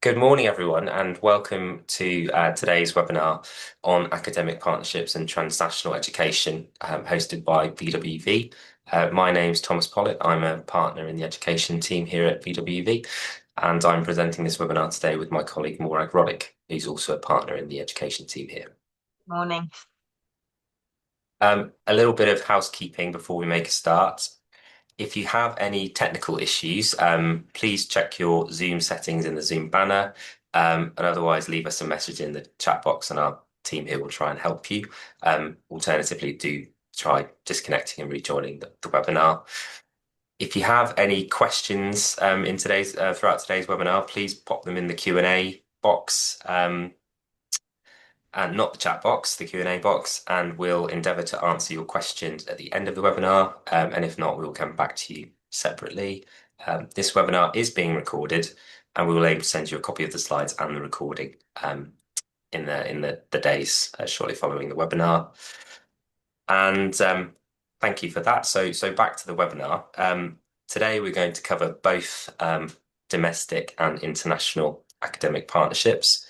Good morning, everyone, and welcome to today's webinar on academic partnerships and transnational education, hosted by VWV. My name's Thomas Pollitt. I'm a partner in the education team here at VWV, and I'm presenting this webinar today with my colleague Morag Roddick, who's also a partner in the education team here. Morning. A little bit of housekeeping before we make a start. If you have any technical issues, please check your Zoom settings in the Zoom banner, and otherwise leave us a message in the chat box and our team here will try and help you. Alternatively, do try disconnecting and rejoining the webinar. If you have any questions in throughout today's webinar, please pop them in the Q&A box. And not the chat box, the Q&A box, and we'll endeavour to answer your questions at the end of the webinar. And if not, we'll come back to you separately. This webinar is being recorded, and we will aim to send you a copy of the slides and the recording in the days shortly following the webinar. And thank you for that. So back to the webinar. Today we're going to cover both domestic and international academic partnerships.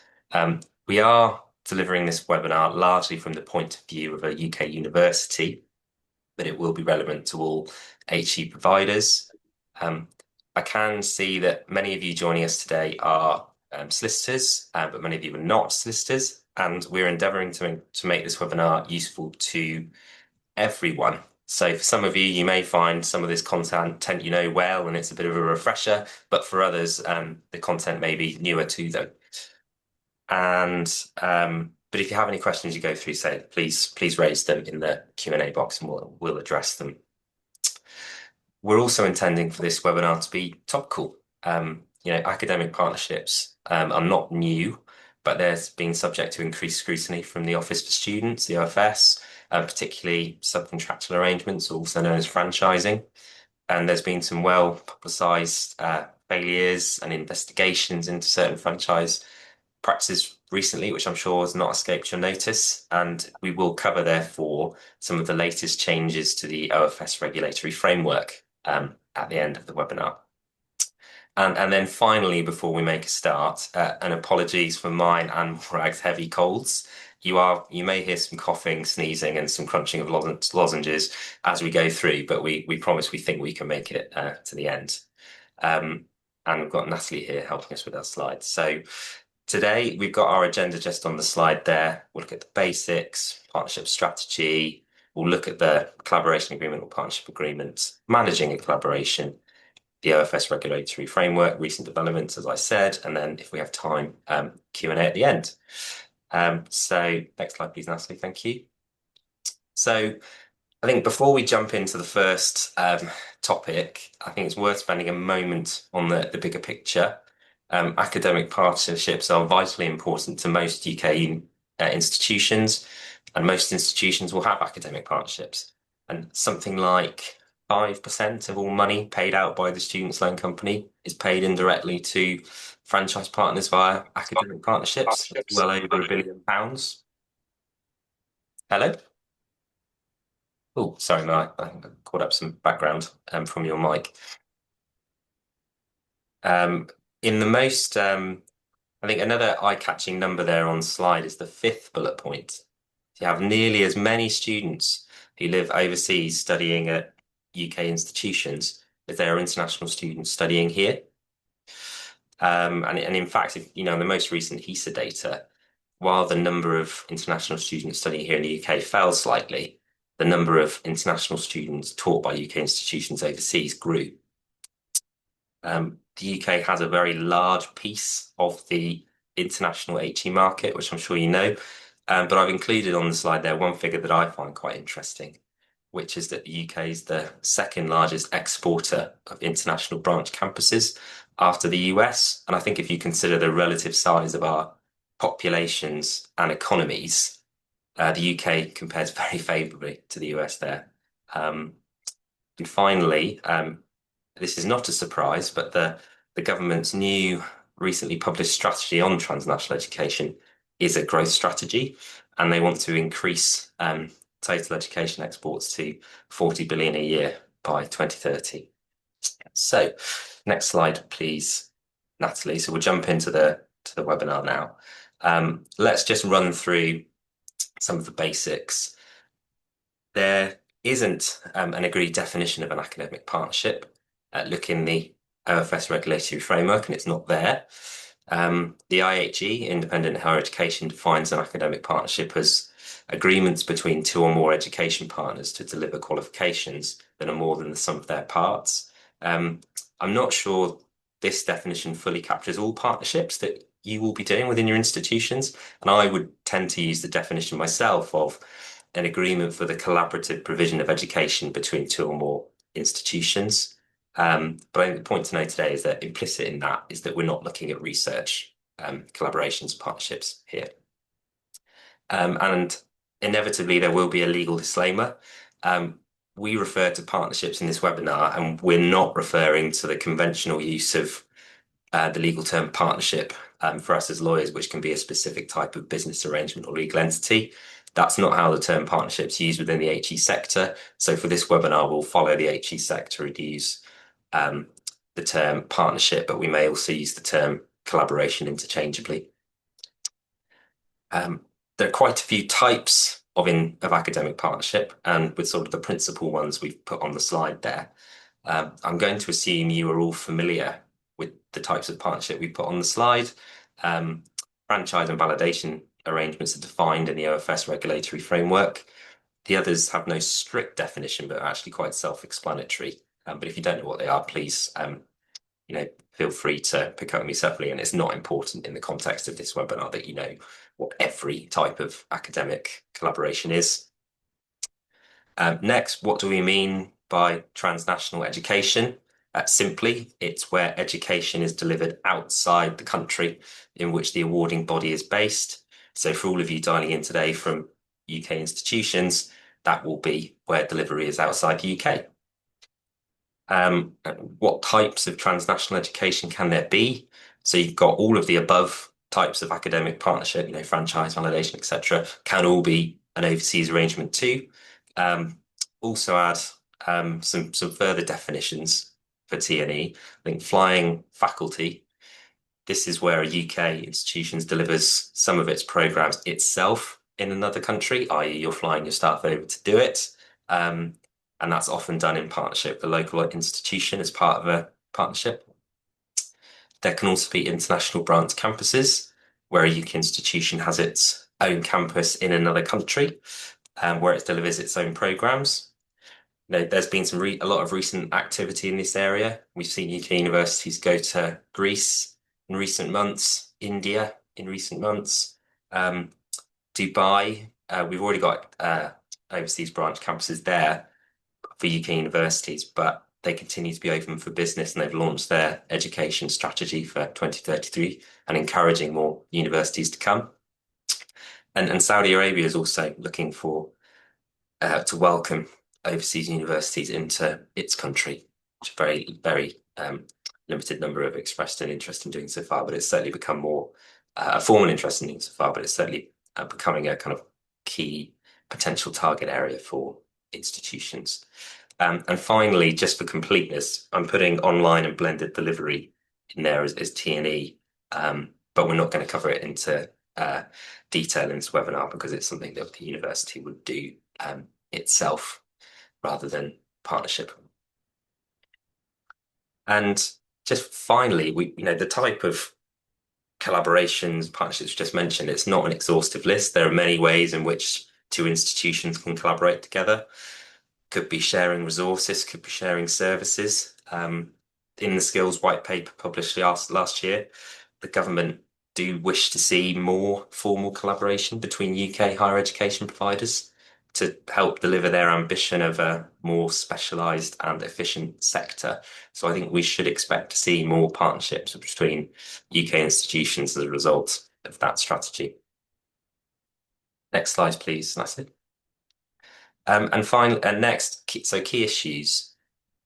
We are delivering this webinar largely from the point of view of a UK university, but it will be relevant to all HE providers. I can see that many of you joining us today are solicitors, but many of you are not solicitors, and we're endeavouring to make this webinar useful to everyone. So for some of you, you may find some of this content you know well, and it's a bit of a refresher, but for others, the content may be newer to them. And but if you have any questions you go through, please raise them in the Q&A box and we'll address them. We're also intending for this webinar to be topical. Academic partnerships are not new, but there's been subject to increased scrutiny from the Office for Students, the OfS, particularly subcontractual arrangements, also known as franchising. And there's been some well-publicised failures and investigations into certain franchise practices recently, which I'm sure has not escaped your notice. And we will cover, therefore, some of the latest changes to the OfS Regulatory Framework at the end of the webinar. And then finally, before we make a start, and apologies for mine and Morag's heavy colds. You may hear some coughing, sneezing, and some crunching of lozenges as we go through, but we promise we think we can make it to the end. And we've got Natalie here helping us with our slides. So today we've got our agenda just on the slide there. We'll look at the basics, partnership strategy. We'll look at the collaboration agreement or partnership agreement, managing a collaboration, the OfS Regulatory Framework, recent developments, as I said, and then if we have time, Q&A at the end. So next slide, please, Natalie. Thank you. So I think before we jump into the first topic, I think it's worth spending a moment on the bigger picture. Academic partnerships are vitally important to most UK institutions, and most institutions will have academic partnerships. And something like 5% of all money paid out by the Students' Loan Company is paid indirectly to franchise partners via academic partnerships, well over £1 billion. Hello? Oh, sorry, I caught up some background from your mic. In the most, I think another eye-catching number there on the slide is the fifth bullet point. You have nearly as many students who live overseas studying at UK institutions as there are international students studying here. And in fact, the most recent HESA data, while the number of international students studying here in the UK fell slightly, the number of international students taught by UK institutions overseas grew. The UK has a very large piece of the international HE market, which I'm sure you know, but I've included on the slide there one figure that I find quite interesting, which is that the UK is the second largest exporter of international branch campuses after the US. And I think if you consider the relative size of our populations and economies, the UK compares very favourably to the US there. And finally, this is not a surprise, but the government's new recently published strategy on transnational education is a growth strategy, and they want to increase total education exports to 40 billion a year by 2030. So next slide, please, Natalie. So we'll jump into the webinar now. Let's just run through some of the basics. There isn't an agreed definition of an academic partnership. Look in the OfS Regulatory Framework, and it's not there. The IHE, Independent Higher Education, defines an academic partnership as agreements between two or more education partners to deliver qualifications that are more than the sum of their parts. I'm not sure this definition fully captures all partnerships that you will be doing within your institutions, and I would tend to use the definition myself of an agreement for the collaborative provision of education between two or more institutions. But I think the point to note today is that implicit in that is that we're not looking at research collaborations, partnerships here. And inevitably, there will be a legal disclaimer. We refer to partnerships in this webinar, and we're not referring to the conventional use of the legal term partnership for us as lawyers, which can be a specific type of business arrangement or legal entity. That's not how the term partnership's used within the HE sector. So for this webinar, we'll follow the HE sector and use the term partnership, but we may also use the term collaboration interchangeably. There are quite a few types of academic partnership, and with sort of the principal ones we've put on the slide there. I'm going to assume you are all familiar with the types of partnership we put on the slide. Franchise and validation arrangements are defined in the OfS Regulatory Framework. The others have no strict definition, but are actually quite self-explanatory. But if you don't know what they are, please, feel free to pick up with me separately. And it's not important in the context of this webinar that you know what every type of academic collaboration is. Next, what do we mean by transnational education? Simply, it's where education is delivered outside the country in which the awarding body is based. So for all of you dialing in today from UK institutions, that will be where delivery is outside the UK. What types of transnational education can there be? So you've got all of the above types of academic partnership, franchise, validation, etc., can all be an overseas arrangement too. Also add some further definitions for T&E. I think flying faculty. This is where a UK institution delivers some of its programs itself in another country, i.e. you're flying your staff over to do it. And that's often done in partnership with the local institution as part of a partnership. There can also be international branch campuses, where a UK institution has its own campus in another country, where it delivers its own programs. There's been a lot of recent activity in this area. We've seen UK universities go to Greece in recent months, India in recent months, Dubai. We've already got overseas branch campuses there for UK universities, but they continue to be open for business, and they've launched their education strategy for 2033 and encouraging more universities to come. And Saudi Arabia is also looking for to welcome overseas universities into its country, which a very, very limited number have expressed an interest in doing so far, but it's certainly become more a formal interest in doing so far, but it's certainly becoming a kind of key potential target area for institutions. And finally, just for completeness, I'm putting online and blended delivery in there as T&E, but we're not going to cover it into detail in this webinar because it's something that the university would do itself rather than partnership. And just finally, the type of collaborations, partnerships just mentioned, it's not an exhaustive list. There are many ways in which two institutions can collaborate together. Could be sharing resources, could be sharing services. In the skills white paper published last year, the government do wish to see more formal collaboration between UK higher education providers to help deliver their ambition of a more specialised and efficient sector. So I think we should expect to see more partnerships between UK institutions as a result of that strategy. Next slide, please. That's it. And finally, next, so key issues.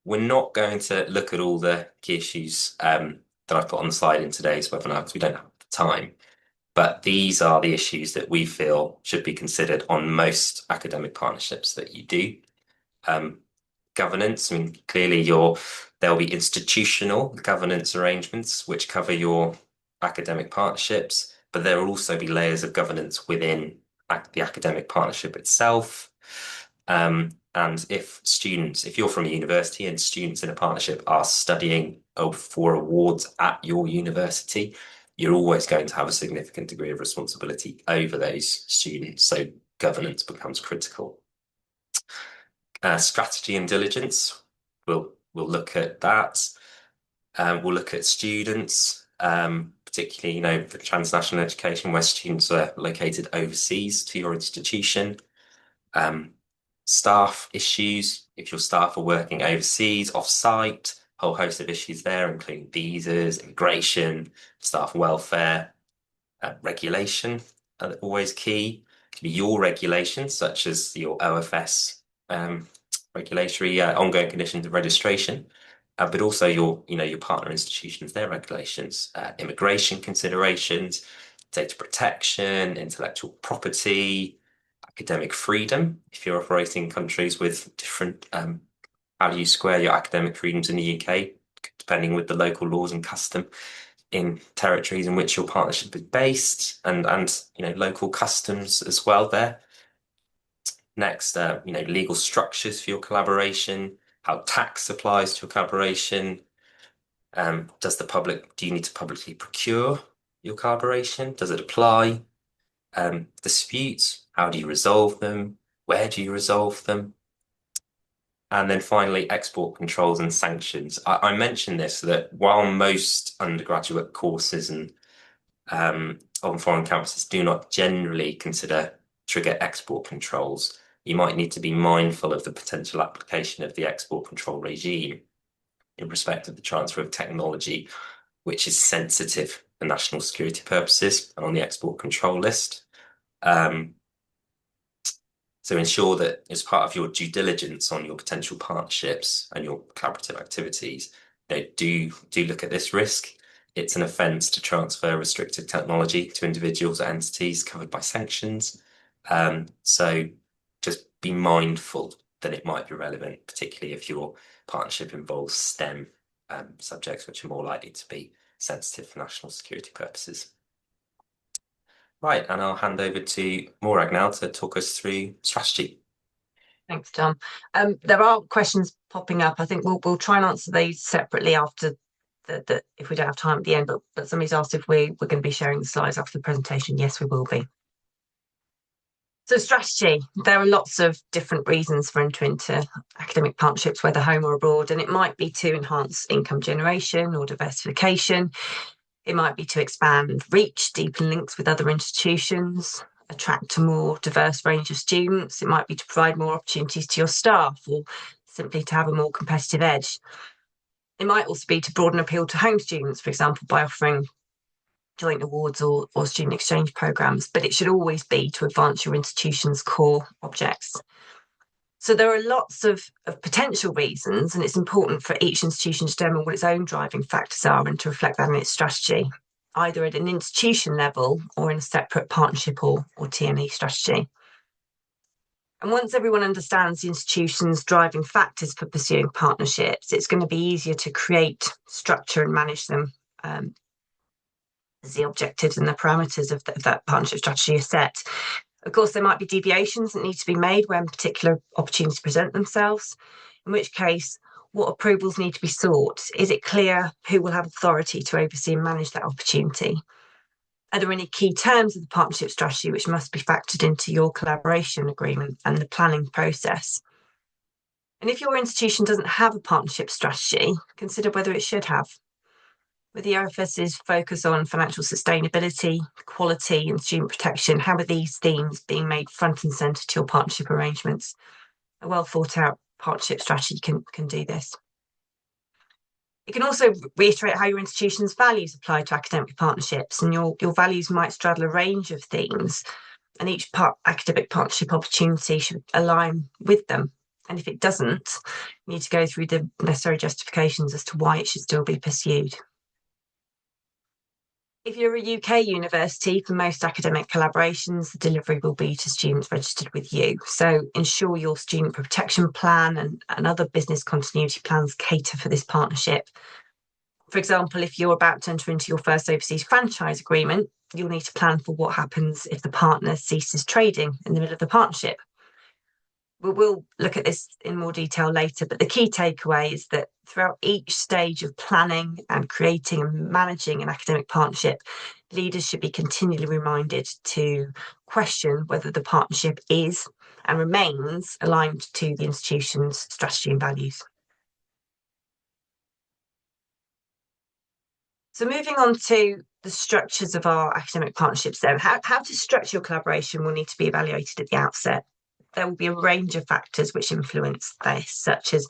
We're not going to look at all the key issues that I've put on the slide in today's webinar because we don't have the time. But these are the issues that we feel should be considered on most academic partnerships that you do. governance. I mean, clearly there'll be institutional governance arrangements which cover your academic partnerships, but there will also be layers of governance within the academic partnership itself. And if you're from a university and students in a partnership are studying for awards at your university, you're always going to have a significant degree of responsibility over those students. So governance becomes critical. Strategy and diligence, we'll look at that. We'll look at students, particularly, for transnational education where students are located overseas to your institution. Staff issues, if your staff are working overseas, off-site, a whole host of issues there, including visas, immigration, staff welfare, regulation, are always key. It can be your regulations, such as your OfS regulatory ongoing conditions of registration, but also your partner institutions, their regulations, immigration considerations, data protection, intellectual property, academic freedom. If you're operating in countries with different, how do you square your academic freedoms in the UK, depending with the local laws and custom in territories in which your partnership is based, and local customs as well there. Next, legal structures for your collaboration, how tax applies to your collaboration. Do you need to publicly procure your collaboration? Does it apply? Disputes, how do you resolve them? Where do you resolve them? And then finally, export controls and sanctions. I mentioned this, that while most undergraduate courses and on foreign campuses do not generally trigger export controls, you might need to be mindful of the potential application of the export control regime in respect of the transfer of technology, which is sensitive for national security purposes and on the export control list. So ensure that as part of your due diligence on your potential partnerships and your collaborative activities, do look at this risk. It's an offence to transfer restricted technology to individuals or entities covered by sanctions. So just be mindful that it might be relevant, particularly if your partnership involves STEM subjects, which are more likely to be sensitive for national security purposes. Right, and I'll hand over to Morag now to talk us through strategy. Thanks, Tom. There are questions popping up. I think we'll try and answer these separately after if we don't have time at the end. But somebody's asked if we're going to be sharing the slides after the presentation. Yes, we will be. So strategy, there are lots of different reasons for entering into academic partnerships, whether home or abroad, and it might be to enhance income generation or diversification. It might be to expand reach, deepen links with other institutions, attract a more diverse range of students. It might be to provide more opportunities to your staff or simply to have a more competitive edge. It might also be to broaden appeal to home students, for example, by offering joint awards or student exchange programs, but it should always be to advance your institution's core objects. So there are lots of potential reasons, and it's important for each institution to determine what its own driving factors are and to reflect that in its strategy, either at an institution level or in a separate partnership or TNE strategy. And once everyone understands the institution's driving factors for pursuing partnerships, it's going to be easier to create structure and manage them as the objectives and the parameters of that partnership strategy are set. Of course, there might be deviations that need to be made when particular opportunities present themselves, in which case, what approvals need to be sought? Is it clear who will have authority to oversee and manage that opportunity? Are there any key terms of the partnership strategy which must be factored into your collaboration agreement and the planning process? And if your institution doesn't have a partnership strategy, consider whether it should have. With the OfS's focus on financial sustainability, quality and student protection, how are these themes being made front and centre to your partnership arrangements? A well thought out partnership strategy can do this. It can also reiterate how your institution's values apply to academic partnerships, and your values might straddle a range of themes, and each academic partnership opportunity should align with them. And if it doesn't, you need to go through the necessary justifications as to why it should still be pursued. If you're a UK university, for most academic collaborations, the delivery will be to students registered with you. So ensure your student protection plan and other business continuity plans cater for this partnership. For example, if you're about to enter into your first overseas franchise agreement, you'll need to plan for what happens if the partner ceases trading in the middle of the partnership. We'll look at this in more detail later, but the key takeaway is that throughout each stage of planning and creating and managing an academic partnership, leaders should be continually reminded to question whether the partnership is and remains aligned to the institution's strategy and values. So moving on to the structures of our academic partnerships then, how to structure your collaboration will need to be evaluated at the outset. There will be a range of factors which influence this, such as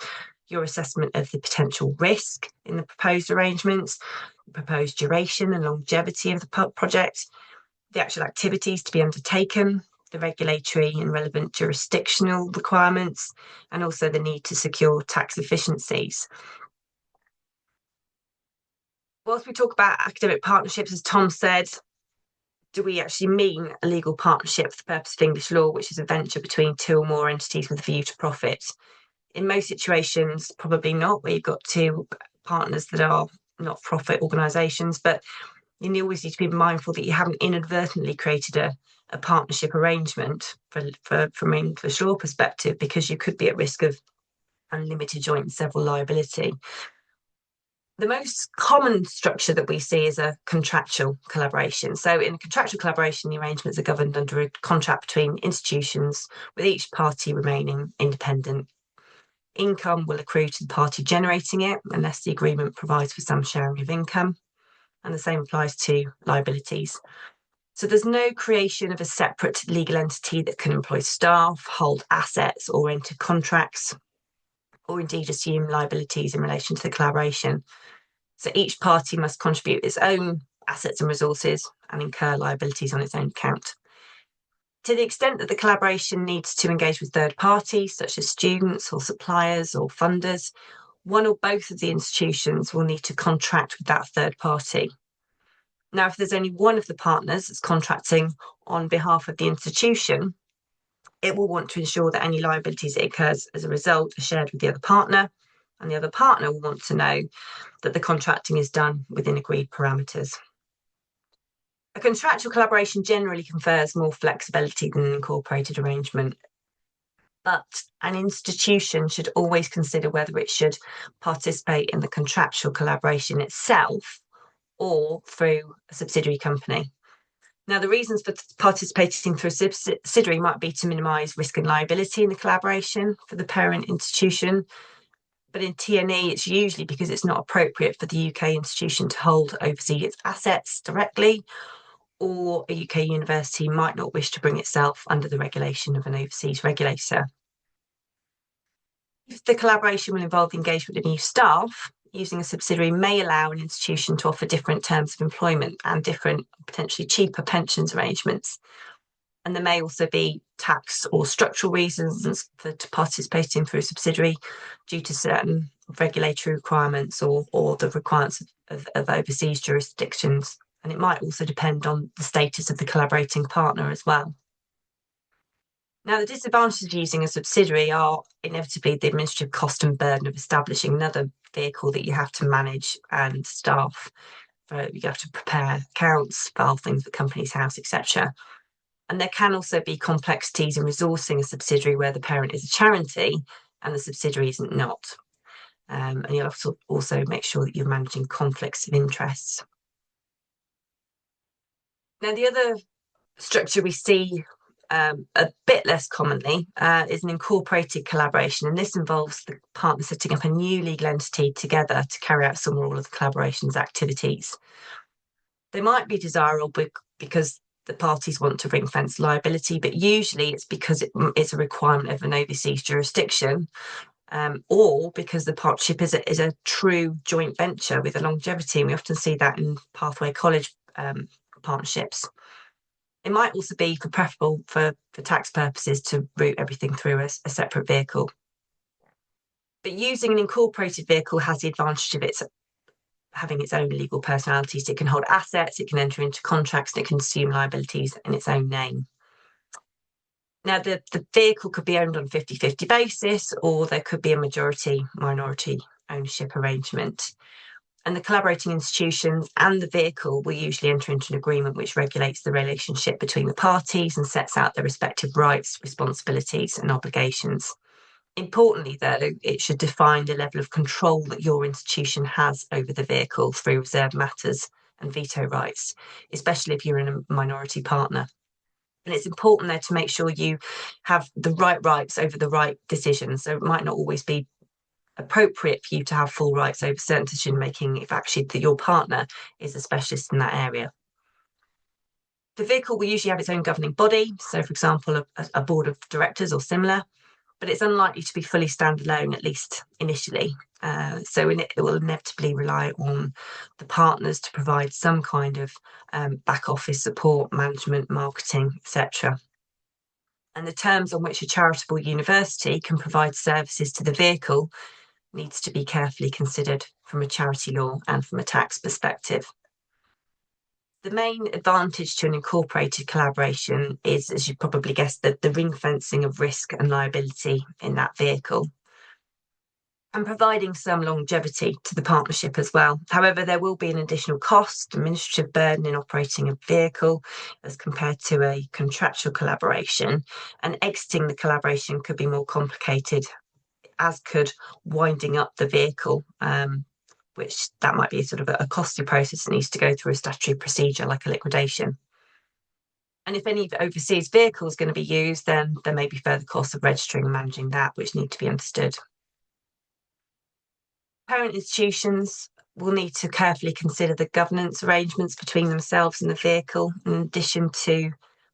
your assessment of the potential risk in the proposed arrangements, the proposed duration and longevity of the project, the actual activities to be undertaken, the regulatory and relevant jurisdictional requirements, and also the need to secure tax efficiencies. Whilst we talk about academic partnerships, as Tom said, do we actually mean a legal partnership for the purpose of English law, which is a venture between two or more entities with a view to profit? In most situations, probably not, where you've got two partners that are not profit organisations, but you always need to be mindful that you haven't inadvertently created a partnership arrangement from an English law perspective, because you could be at risk of unlimited joint and several liability. The most common structure that we see is a contractual collaboration. So in a contractual collaboration, the arrangements are governed under a contract between institutions, with each party remaining independent. Income will accrue to the party generating it, unless the agreement provides for some sharing of income. And the same applies to liabilities. So there's no creation of a separate legal entity that can employ staff, hold assets, or enter contracts, or indeed assume liabilities in relation to the collaboration. So each party must contribute its own assets and resources and incur liabilities on its own account. To the extent that the collaboration needs to engage with third parties, such as students or suppliers or funders, one or both of the institutions will need to contract with that third party. Now, if there's only one of the partners that's contracting on behalf of the institution, it will want to ensure that any liabilities it incurs as a result are shared with the other partner, and the other partner will want to know that the contracting is done within agreed parameters. A contractual collaboration generally confers more flexibility than an incorporated arrangement, but an institution should always consider whether it should participate in the contractual collaboration itself or through a subsidiary company. Now, the reasons for participating through a subsidiary might be to minimise risk and liability in the collaboration for the parent institution. But in TNE, it's usually because it's not appropriate for the UK institution to hold overseas assets directly, or a UK university might not wish to bring itself under the regulation of an overseas regulator. If the collaboration will involve the engagement of new staff, using a subsidiary may allow an institution to offer different terms of employment and different, potentially cheaper pensions arrangements. And there may also be tax or structural reasons for participating through a subsidiary due to certain regulatory requirements or the requirements of overseas jurisdictions. And it might also depend on the status of the collaborating partner as well. Now, the disadvantages of using a subsidiary are inevitably the administrative cost and burden of establishing another vehicle that you have to manage and staff. You have to prepare accounts, file things at Companies House, etc. And there can also be complexities in resourcing a subsidiary where the parent is a charity and the subsidiary isn't not. And you'll have to also make sure that you're managing conflicts of interests. Now, the other structure we see a bit less commonly is an incorporated collaboration, and this involves the partner setting up a new legal entity together to carry out some or all of the collaboration's activities. They might be desirable because the parties want to ring fence liability, but usually it's because it's a requirement of an overseas jurisdiction, or because the partnership is a true joint venture with a longevity. And we often see that in pathway college partnerships. It might also be preferable for tax purposes to route everything through a separate vehicle. But using an incorporated vehicle has the advantage of its having its own legal personality. So it can hold assets, it can enter into contracts, and it can assume liabilities in its own name. Now, the vehicle could be owned on a 50-50 basis, or there could be a majority minority ownership arrangement. And the collaborating institutions and the vehicle will usually enter into an agreement which regulates the relationship between the parties and sets out their respective rights, responsibilities, and obligations. Importantly, though, it should define the level of control that your institution has over the vehicle through reserved matters and veto rights, especially if you're in a minority partner. And it's important there to make sure you have the right rights over the right decisions. So it might not always be appropriate for you to have full rights over certain decision making if actually your partner is a specialist in that area. The vehicle will usually have its own governing body, so for example, a board of directors or similar, but it's unlikely to be fully standalone, at least initially. So it will inevitably rely on the partners to provide some kind of back office support, management, marketing, etc. And the terms on which a charitable university can provide services to the vehicle needs to be carefully considered from a charity law and from a tax perspective. The main advantage to an incorporated collaboration is, as you probably guessed, the ring fencing of risk and liability in that vehicle, and providing some longevity to the partnership as well. However, there will be an additional cost, administrative burden in operating a vehicle as compared to a contractual collaboration, and exiting the collaboration could be more complicated, as could winding up the vehicle, which that might be sort of a costly process that needs to go through a statutory procedure like a liquidation. And if any overseas vehicle is going to be used, then there may be further costs of registering and managing that, which need to be understood. Parent institutions will need to carefully consider the governance arrangements between themselves and the vehicle. In addition to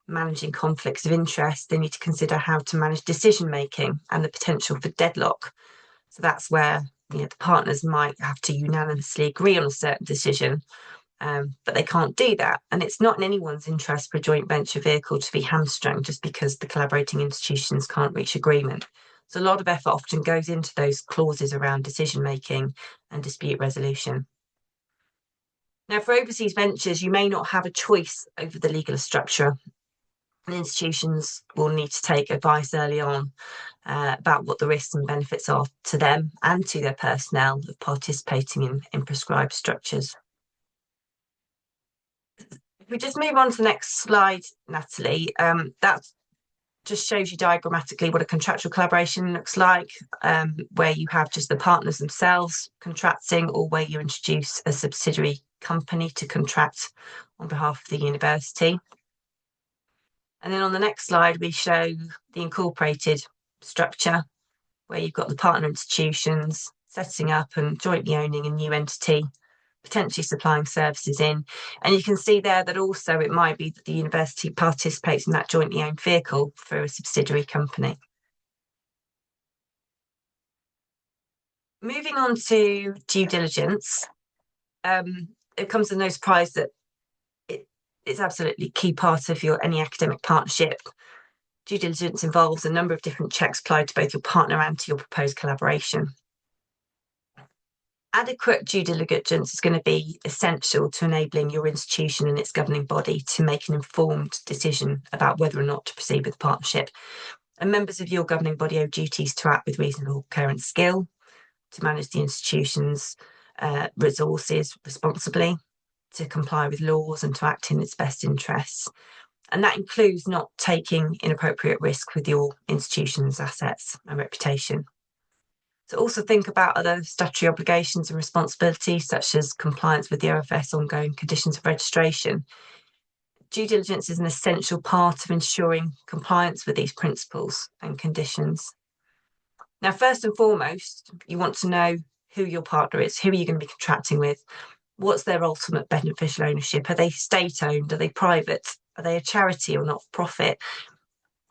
managing conflicts of interest, they need to consider how to manage decision making and the potential for deadlock. So that's where the partners might have to unanimously agree on a certain decision, but they can't do that. And it's not in anyone's interest for a joint venture vehicle to be hamstrung just because the collaborating institutions can't reach agreement. So a lot of effort often goes into those clauses around decision making and dispute resolution. Now, for overseas ventures, you may not have a choice over the legal structure, and institutions will need to take advice early on about what the risks and benefits are to them and to their personnel of participating in prescribed structures. If we just move on to the next slide, Natalie, that just shows you diagrammatically what a contractual collaboration looks like, where you have just the partners themselves contracting, or where you introduce a subsidiary company to contract on behalf of the university. And then on the next slide, we show the incorporated structure, where you've got the partner institutions setting up and jointly owning a new entity, potentially supplying services in. And you can see there that also it might be that the university participates in that jointly owned vehicle through a subsidiary company. Moving on to due diligence, it comes as no surprise that it's absolutely key part of any academic partnership. Due diligence involves a number of different checks applied to both your partner and to your proposed collaboration. Adequate due diligence is going to be essential to enabling your institution and its governing body to make an informed decision about whether or not to proceed with the partnership. And members of your governing body owe duties to act with reasonable care and skill, to manage the institution's resources responsibly, to comply with laws and to act in its best interests. And that includes not taking inappropriate risk with your institution's assets and reputation. To also think about other statutory obligations and responsibilities, such as compliance with the OfS ongoing conditions of registration. Due diligence is an essential part of ensuring compliance with these principles and conditions. Now, first and foremost, you want to know who your partner is, who are you going to be contracting with, what's their ultimate beneficial ownership, are they state-owned, are they private, are they a charity or not-for-profit,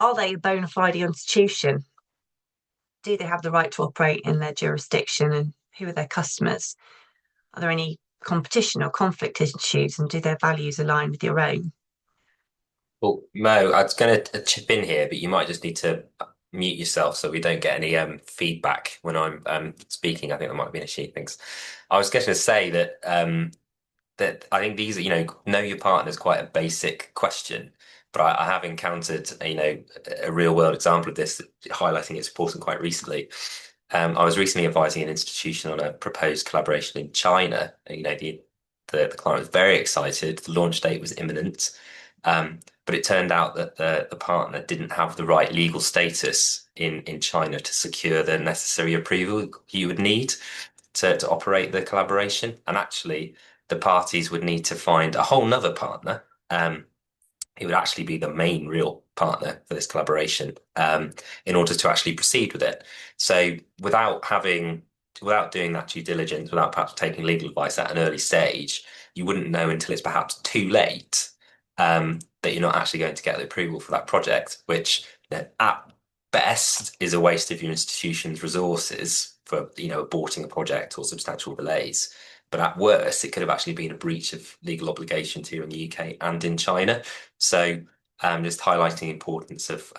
are they a bona fide institution? Do they have the right to operate in their jurisdiction, and who are their customers? Are there any competition or conflict issues, and do their values align with your own? Well, Mo, I was going to chip in here, but you might just need to mute yourself so we don't get any feedback when I'm speaking. I think that might be an issue. Thanks. I was going to say that that I think these are, know your partner is quite a basic question, but I have encountered, a real world example of this, highlighting its importance quite recently. I was recently advising an institution on a proposed collaboration in China. The client was very excited. The launch date was imminent. But it turned out that the partner didn't have the right legal status in China to secure the necessary approval you would need to operate the collaboration. And actually, the parties would need to find a whole nother partner. He would actually be the main real partner for this collaboration in order to actually proceed with it. So without doing that due diligence, without perhaps taking legal advice at an early stage, you wouldn't know until it's perhaps too late that you're not actually going to get the approval for that project, which at best is a waste of your institution's resources for aborting a project or substantial delays. But at worst, it could have actually been a breach of legal obligation to you in the UK and in China. So just highlighting the importance of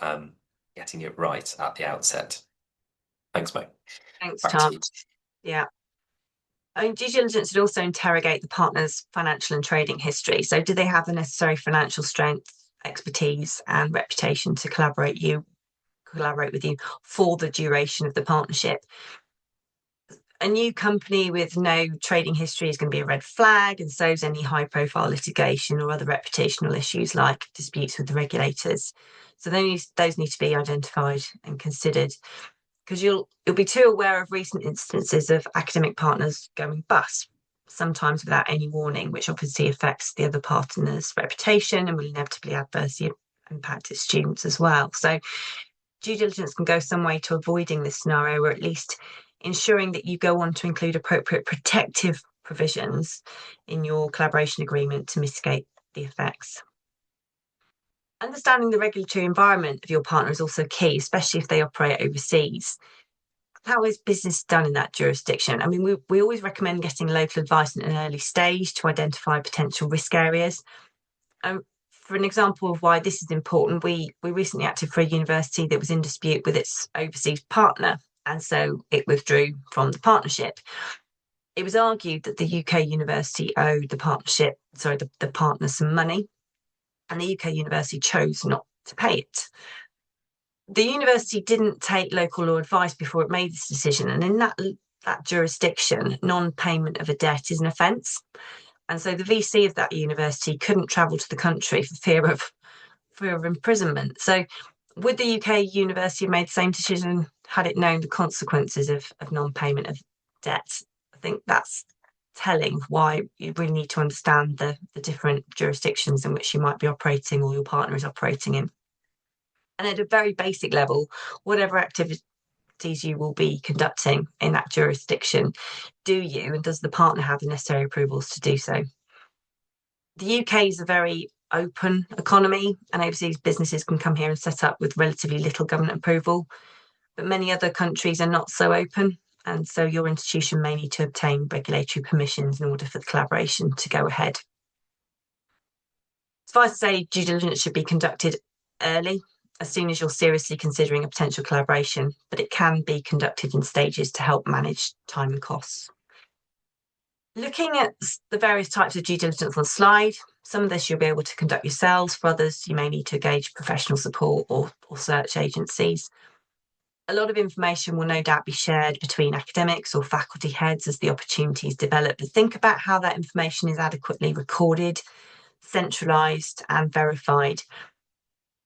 getting it right at the outset. Thanks, Mo. Thanks, Back to Tom. you. Yeah. I mean, due diligence would also interrogate the partner's financial and trading history. So, do they have the necessary financial strength, expertise, and reputation to collaborate with you for the duration of the partnership? A new company with no trading history is going to be a red flag, and so is any high-profile litigation or other reputational issues like disputes with the regulators. So, those need to be identified and considered, because you'll be too aware of recent instances of academic partners going bust, sometimes without any warning, which obviously affects the other partner's reputation and will inevitably adversely impact its students as well. So due diligence can go some way to avoiding this scenario, or at least ensuring that you go on to include appropriate protective provisions in your collaboration agreement to mitigate the effects. Understanding the regulatory environment of your partner is also key, especially if they operate overseas. How is business done in that jurisdiction? I mean, we always recommend getting local advice at an early stage to identify potential risk areas. For an example of why this is important, we recently acted for a university that was in dispute with its overseas partner, and so it withdrew from the partnership. It was argued that the UK university owed the partner some money, and the UK university chose not to pay it. The university didn't take local law advice before it made this decision, and in that jurisdiction, non-payment of a debt is an offence. And so the VC of that university couldn't travel to the country for fear of imprisonment. So would the UK university have made the same decision had it known the consequences of non-payment of debt? I think that's telling why you really need to understand the different jurisdictions in which you might be operating or your partner is operating in. And at a very basic level, whatever activities you will be conducting in that jurisdiction, do you and does the partner have the necessary approvals to do so? The UK is a very open economy, and overseas businesses can come here and set up with relatively little government approval. But many other countries are not so open, and so your institution may need to obtain regulatory permissions in order for the collaboration to go ahead. Suffice to say, due diligence should be conducted early, as soon as you're seriously considering a potential collaboration, but it can be conducted in stages to help manage time and costs. Looking at the various types of due diligence on the slide, some of this you'll be able to conduct yourselves. For others, you may need to engage professional support or search agencies. A lot of information will no doubt be shared between academics or faculty heads as the opportunities develop, but think about how that information is adequately recorded, centralised and verified.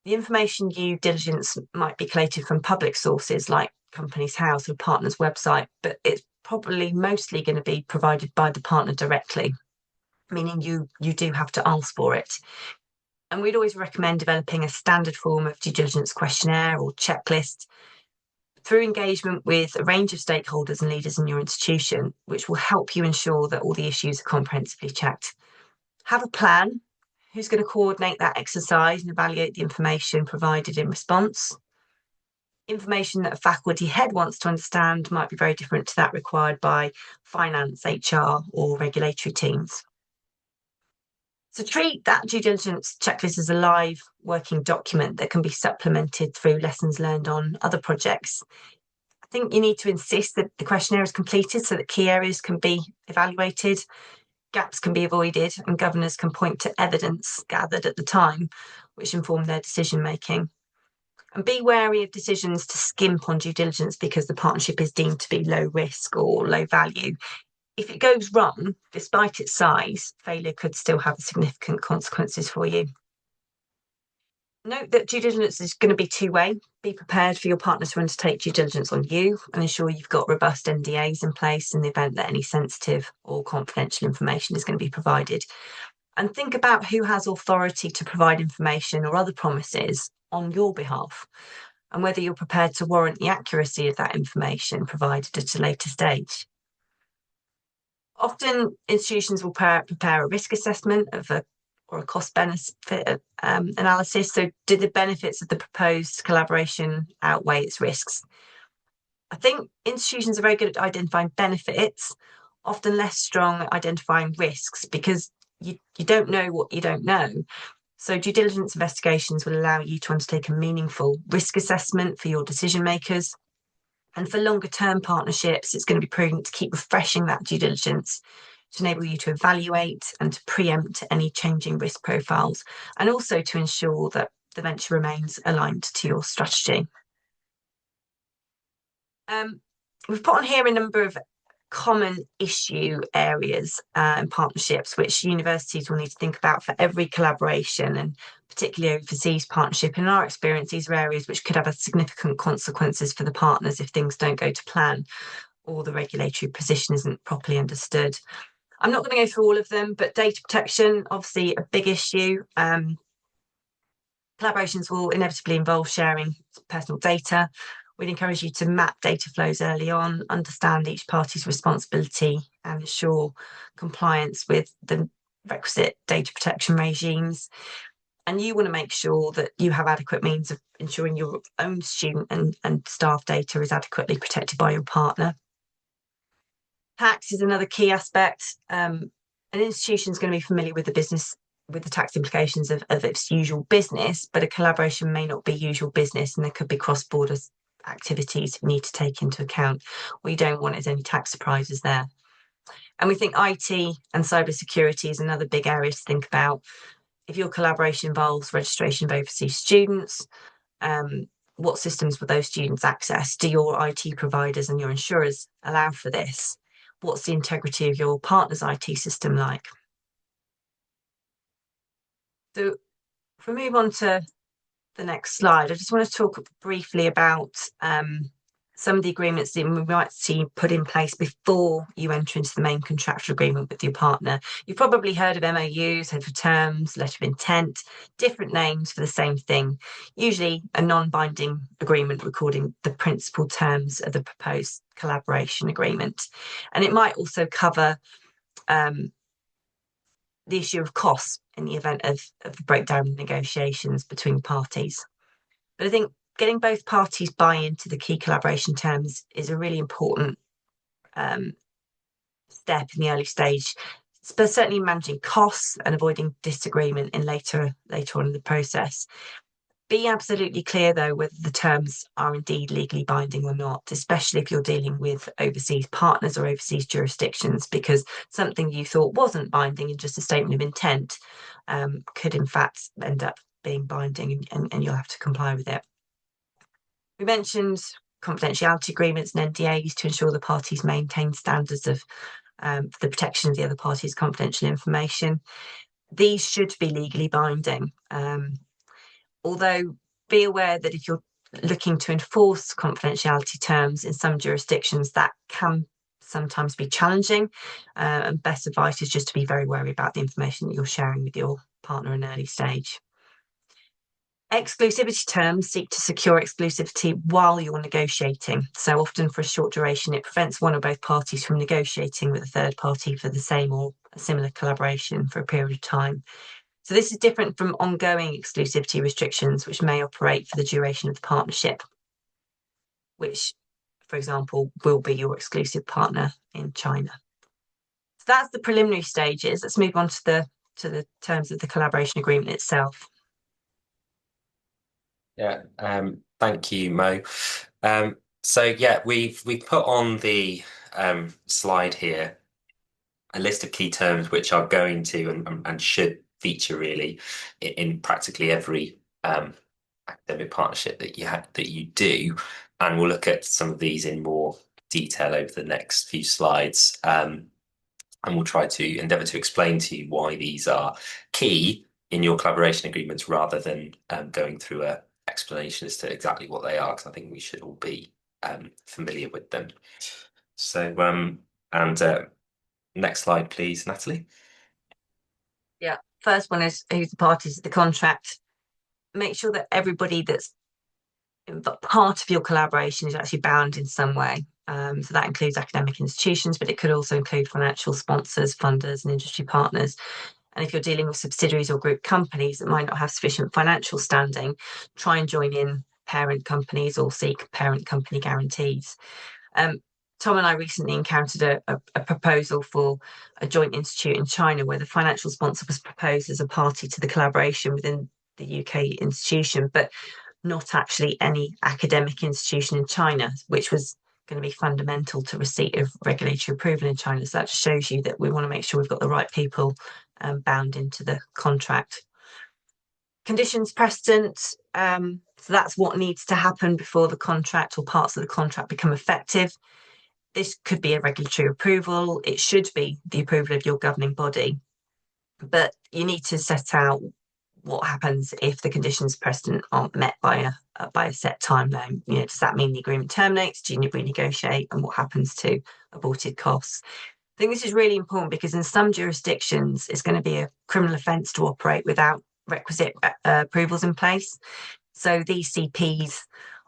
The information due diligence might be collated from public sources like Companies House or partner's website, but it's probably mostly going to be provided by the partner directly, meaning you do have to ask for it. And we'd always recommend developing a standard form of due diligence questionnaire or checklist through engagement with a range of stakeholders and leaders in your institution, which will help you ensure that all the issues are comprehensively checked. Have a plan. Who's going to coordinate that exercise and evaluate the information provided in response? Information that a faculty head wants to understand might be very different to that required by finance, HR, or regulatory teams. So treat that due diligence checklist as a live working document that can be supplemented through lessons learned on other projects. I think you need to insist that the questionnaire is completed so that key areas can be evaluated, gaps can be avoided, and governors can point to evidence gathered at the time which inform their decision making. And be wary of decisions to skimp on due diligence because the partnership is deemed to be low risk or low value. If it goes wrong, despite its size, failure could still have significant consequences for you. Note that due diligence is going to be two-way. Be prepared for your partner to undertake due diligence on you and ensure you've got robust NDAs in place in the event that any sensitive or confidential information is going to be provided. And think about who has authority to provide information or other promises on your behalf, and whether you're prepared to warrant the accuracy of that information provided at a later stage. Often institutions will prepare a risk assessment or a cost benefit analysis. So do the benefits of the proposed collaboration outweigh its risks? I think institutions are very good at identifying benefits, often less strong at identifying risks because you don't know what you don't know. So due diligence investigations will allow you to undertake a meaningful risk assessment for your decision makers. And for longer term partnerships, it's going to be prudent to keep refreshing that due diligence to enable you to evaluate and to preempt any changing risk profiles, and also to ensure that the venture remains aligned to your strategy. We've put on here a number of common issue areas and partnerships which universities will need to think about for every collaboration, and particularly overseas partnership. In our experience, these are areas which could have significant consequences for the partners if things don't go to plan or the regulatory position isn't properly understood. I'm not going to go through all of them, but data protection, obviously a big issue. Collaborations will inevitably involve sharing personal data. We'd encourage you to map data flows early on, understand each party's responsibility, and ensure compliance with the requisite data protection regimes. And you want to make sure that you have adequate means of ensuring your own student and staff data is adequately protected by your partner. Tax is another key aspect. An institution is going to be familiar with the tax implications of its usual business, but a collaboration may not be usual business, and there could be cross-border activities you need to take into account. What you don't want is any tax surprises there. And we think IT and cybersecurity is another big area to think about. If your collaboration involves registration of overseas students, what systems will those students access? Do your IT providers and your insurers allow for this? What's the integrity of your partner's IT system like? So if we move on to the next slide, I just want to talk briefly about some of the agreements that we might see put in place before you enter into the main contractual agreement with your partner. You've probably heard of MOUs, head for terms, letter of intent, different names for the same thing, usually a non-binding agreement recording the principal terms of the proposed collaboration agreement. And it might also cover the issue of costs in the event of the breakdown in negotiations between parties. But I think getting both parties buy into the key collaboration terms is a really important step in the early stage, but certainly managing costs and avoiding disagreement in later on in the process. Be absolutely clear, though, whether the terms are indeed legally binding or not, especially if you're dealing with overseas partners or overseas jurisdictions, because something you thought wasn't binding and just a statement of intent could in fact end up being binding, and you'll have to comply with it. We mentioned confidentiality agreements and NDAs to ensure the parties maintain standards of the protection of the other party's confidential information. These should be legally binding. Although be aware that if you're looking to enforce confidentiality terms in some jurisdictions, that can sometimes be challenging. And best advice is just to be very wary about the information that you're sharing with your partner in an early stage. Exclusivity terms seek to secure exclusivity while you're negotiating. So often for a short duration, it prevents one or both parties from negotiating with a third party for the same or a similar collaboration for a period of time. So this is different from ongoing exclusivity restrictions, which may operate for the duration of the partnership, which, for example, will be your exclusive partner in China. So that's the preliminary stages. Let's move on to the terms of the collaboration agreement itself. Yeah, thank you, Mo. So yeah, we've put on the slide here a list of key terms which are going to and should feature really in practically every academic partnership that you do, and we'll look at some of these in more detail over the next few slides. And we'll try to endeavour to explain to you why these are key in your collaboration agreements rather than going through a explanation as to exactly what they are, because I think we should all be familiar with them. So, and next slide, please, Natalie. Yeah. First one is who's the parties to the contract. Make sure that everybody that's part of your collaboration is actually bound in some way. So that includes academic institutions, but it could also include financial sponsors, funders, and industry partners. And if you're dealing with subsidiaries or group companies that might not have sufficient financial standing, try and join in parent companies or seek parent company guarantees. Um, Tom and I recently encountered a proposal for a joint institute in China where the financial sponsor was proposed as a party to the collaboration within the UK institution, but not actually any academic institution in China, which was going to be fundamental to receipt of regulatory approval in China. So that just shows you that we want to make sure we've got the right people bound into the contract. Conditions precedent. So that's what needs to happen before the contract or parts of the contract become effective. This could be a regulatory approval. It should be the approval of your governing body, but you need to set out what happens if the conditions precedent aren't met by a set timeline. You know, does that mean the agreement terminates? Do you renegotiate? And what happens to aborted costs? I think this is really important because in some jurisdictions, it's going to be a criminal offence to operate without requisite approvals in place. So these CPs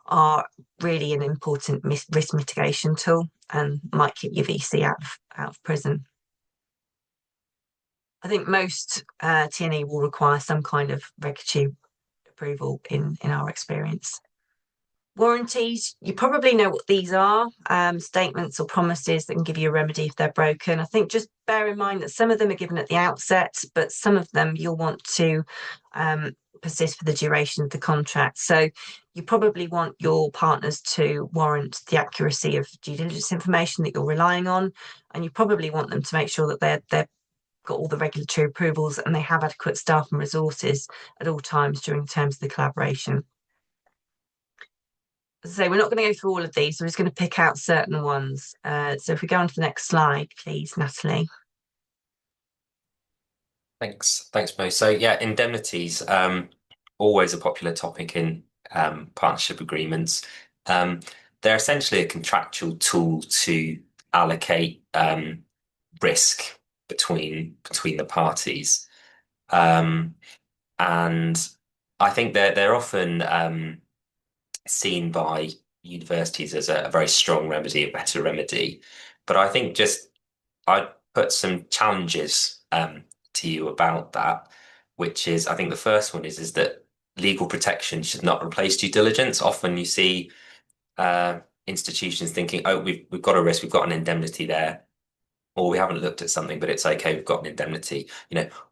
are really an important risk mitigation tool and might keep your VC out of prison. I think most TNE will require some kind of regulatory approval in our experience. Warranties, you probably know what these are, statements or promises that can give you a remedy if they're broken. I think just bear in mind that some of them are given at the outset, but some of them you'll want to persist for the duration of the contract. So you probably want your partners to warrant the accuracy of due diligence information that you're relying on, and you probably want them to make sure that they're got all the regulatory approvals and they have adequate staff and resources at all times during the terms of the collaboration. So we're not going to go through all of these. So we're just going to pick out certain ones. So if we go on to the next slide, please, Natalie. Thanks, Mo. So yeah, indemnities, always a popular topic in partnership agreements. Um, they're essentially a contractual tool to allocate risk between the parties. Um, and I think they're often seen by universities as a very strong remedy, a better remedy. But I think just I'd put some challenges to you about that, which is I think the first one is that legal protection should not replace due diligence. Often you see institutions thinking, oh, we've got a risk, we've got an indemnity there, or we haven't looked at something, but it's okay, we've got an indemnity.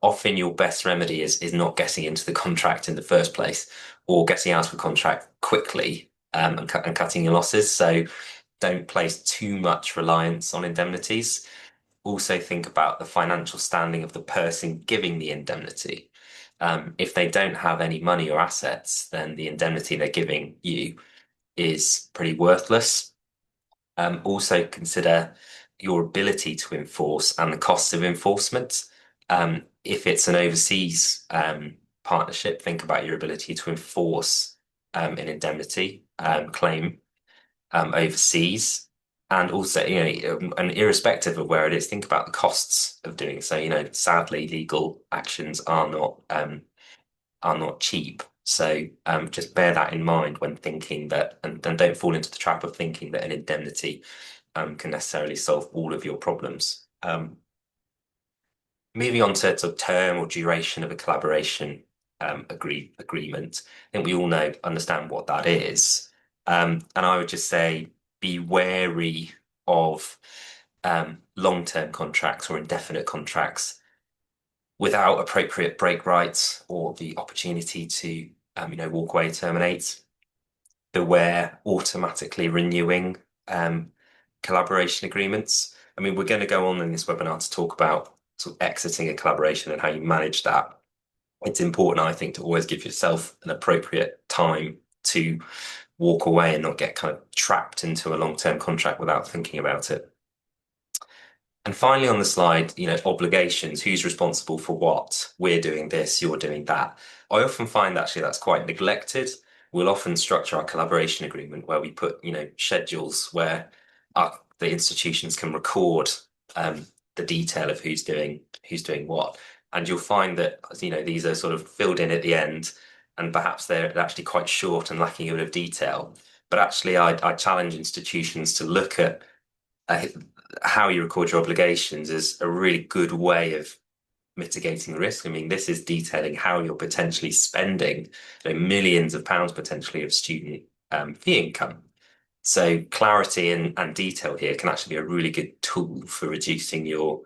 Often your best remedy is not getting into the contract in the first place or getting out of a contract quickly and cutting your losses. So don't place too much reliance on indemnities. Also think about the financial standing of the person giving the indemnity. If they don't have any money or assets, then the indemnity they're giving you is pretty worthless. Also consider your ability to enforce and the costs of enforcement. If it's an overseas partnership, think about your ability to enforce an indemnity claim overseas. And also, and irrespective of where it is, think about the costs of doing so. Sadly, legal actions are not cheap. So just bear that in mind when thinking that, and don't fall into the trap of thinking that an indemnity can necessarily solve all of your problems. Moving on to term or duration of a collaboration agreement, I think we all understand what that is. And I would just say be wary of long-term contracts or indefinite contracts without appropriate break rights or the opportunity to walk away, terminate. Beware automatically renewing collaboration agreements. I mean, we're going to go on in this webinar to talk about sort of exiting a collaboration and how you manage that. It's important, I think, to always give yourself an appropriate time to walk away and not get kind of trapped into a long-term contract without thinking about it. And finally, on the slide, obligations, who's responsible for what? We're doing this, you're doing that. I often find actually that's quite neglected. We'll often structure our collaboration agreement where we put, schedules where the institutions can record the detail of who's doing what. And you'll find that, these are sort of filled in at the end, and perhaps they're actually quite short and lacking a bit of detail. But actually, I challenge institutions to look at uh, how you record your obligations is a really good way of mitigating risk. I mean, this is detailing how you're potentially spending, millions of pounds potentially of student fee income. So clarity and detail here can actually be a really good tool for reducing your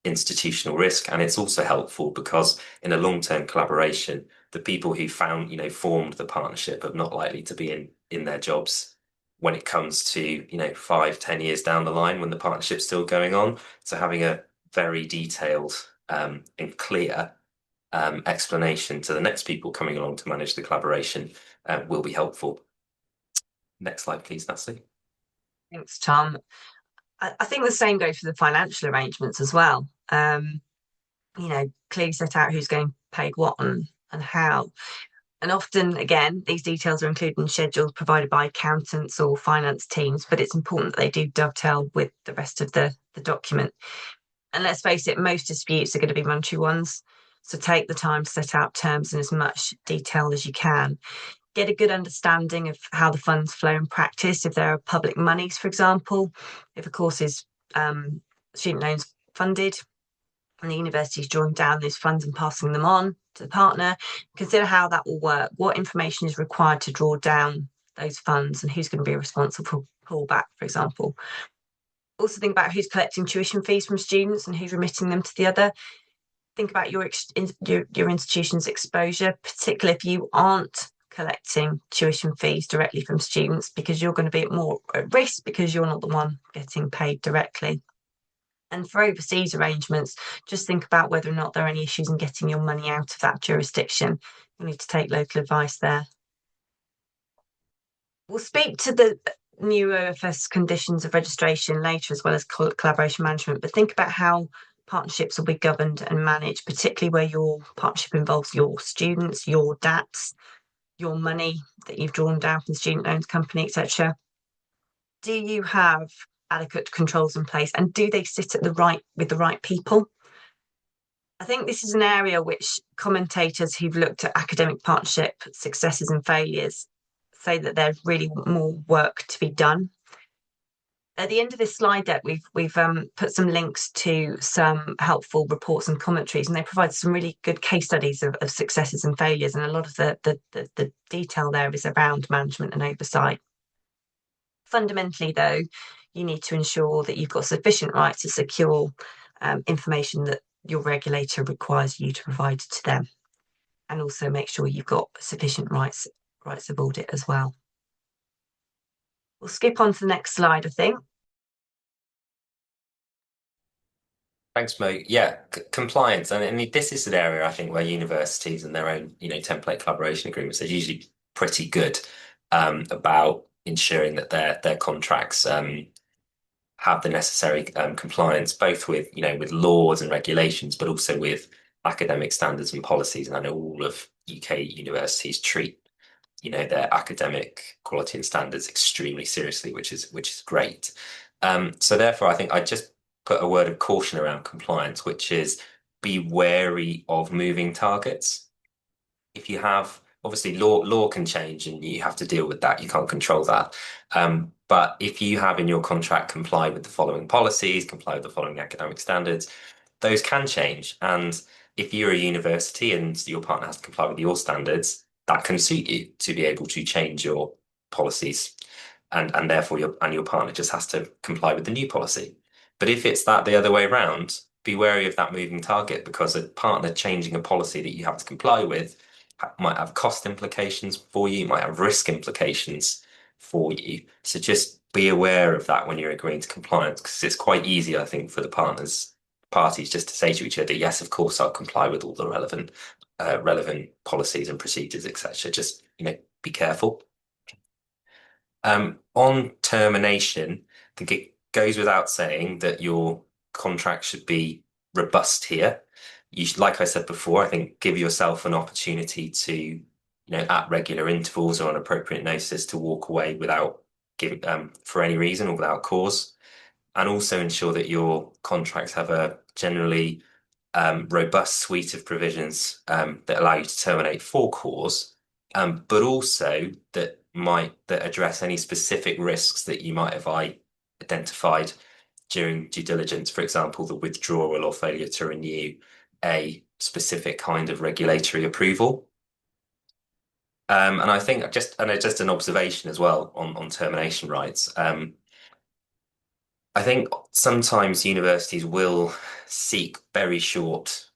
institutional risk. And it's also helpful because in a long-term collaboration, the people who formed the partnership are not likely to be in their jobs when it comes to, 5, 10 years down the line when the partnership's still going on. So having a very detailed and clear explanation to the next people coming along to manage the collaboration will be helpful. Next slide, please, Natalie. Thanks, Tom. I think the same goes for the financial arrangements as well. Clearly set out who's getting paid what and how. And often, again, these details are included in schedules provided by accountants or finance teams, but it's important that they do dovetail with the rest of the document. And let's face it, most disputes are going to be monetary ones. So take the time to set out terms in as much detail as you can. Get a good understanding of how the funds flow in practice. If there are public monies, for example, if a course is student loans funded and the university is drawing down those funds and passing them on to the partner, consider how that will work. What information is required to draw down those funds and who's going to be responsible for pullback, for example. Also think about who's collecting tuition fees from students and who's remitting them to the other. Think about your institution's exposure, particularly if you aren't collecting tuition fees directly from students, because you're going to be more at risk because you're not the one getting paid directly. And for overseas arrangements, just think about whether or not there are any issues in getting your money out of that jurisdiction. You need to take local advice there. We'll speak to the new OfS conditions of registration later, as well as collaboration management, but think about how partnerships will be governed and managed, particularly where your partnership involves your students, your DAPs, your money that you've drawn down from the student loans company, etc. Do you have adequate controls in place, and do they sit with the right people? I think this is an area which commentators who've looked at academic partnership successes and failures say that there's really more work to be done. At the end of this slide deck, we've put some links to some helpful reports and commentaries, and they provide some really good case studies of successes and failures. And a lot of the detail there is around management and oversight. Fundamentally, though, you need to ensure that you've got sufficient rights to secure information that your regulator requires you to provide to them, and also make sure you've got sufficient rights of audit as well. We'll skip on to the next slide, I think. Thanks, Mo. Yeah, compliance. And I mean, this is an area I think where universities and their own, template collaboration agreements are usually pretty good about ensuring that their contracts have the necessary compliance, both with, with laws and regulations, but also with academic standards and policies. And I know all of UK universities treat, their academic quality and standards extremely seriously, which is great. So therefore, I think I just put a word of caution around compliance, which is be wary of moving targets. If you have, obviously law can change and you have to deal with that. You can't control that. But if you have in your contract comply with the following policies, comply with the following academic standards, those can change. And if you're a university and your partner has to comply with your standards, that can suit you to be able to change your policies. And therefore your partner just has to comply with the new policy. But if it's the other way around, be wary of that moving target, because a partner changing a policy that you have to comply with might have cost implications for you, might have risk implications for you. So just be aware of that when you're agreeing to compliance, because it's quite easy, I think, for the parties just to say to each other, yes, of course, I'll comply with all the relevant policies and procedures, etc. Just, be careful. On termination, I think it goes without saying that your contract should be robust here. You should, like I said before, I think give yourself an opportunity to, at regular intervals or on appropriate notice to walk away without giving for any reason or without cause, and also ensure that your contracts have a generally robust suite of provisions that allow you to terminate for cause, but also that address any specific risks that you might have identified during due diligence. For example, the withdrawal or failure to renew a specific kind of regulatory approval. And I think just an observation as well on termination rights. I think sometimes universities will seek very short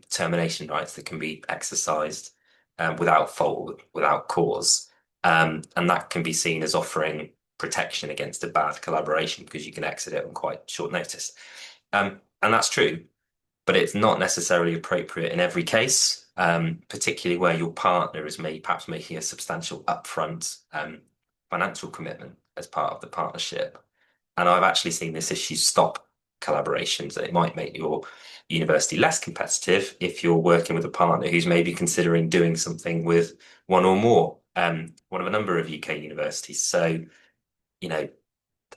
termination rights that can be exercised without fault, without cause. And that can be seen as offering protection against a bad collaboration because you can exit it on quite short notice. And that's true, but it's not necessarily appropriate in every case, particularly where your partner is perhaps making a substantial upfront financial commitment as part of the partnership. And I've actually seen this issue stop collaborations. It might make your university less competitive if you're working with a partner who's maybe considering doing something with one or more, one of a number of UK universities. So, you know,